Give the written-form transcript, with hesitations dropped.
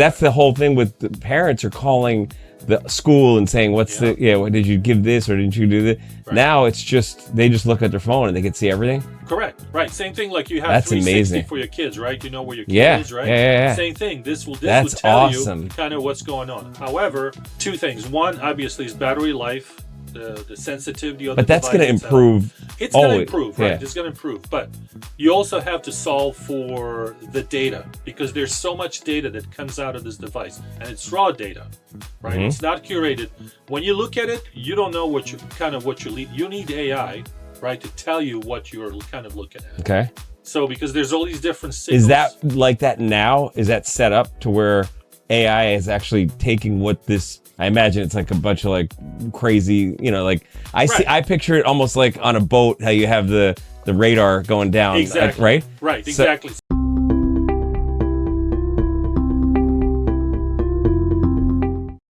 That's the whole thing with the parents are calling the school and saying, what did you give this or didn't you do this? Right. Now it's just, they just look at their phone and they can see everything. Correct. Right. Same thing like you have That's 360 amazing. For your kids, right? You know where your kid is, right? Yeah. Same thing. This will That's tell awesome. you kind of what's going on. However, two things. One, obviously, is battery life, the sensitivity of the device. But that's going to improve. It's going to improve, right? Yeah. It's going to improve. But you also have to solve for the data, because there's so much data that comes out of this device, and it's raw data, right? Mm-hmm. It's not curated. When you look at it, you don't know what you need AI, right, to tell you what you're kind of looking at. Okay. So because there's all these different signals. Is that like that now? Is that set up to where AI is actually taking what this? I imagine it's like a bunch of like crazy, like I picture it almost like on a boat, how you have the radar going down, exactly. right? Right, exactly.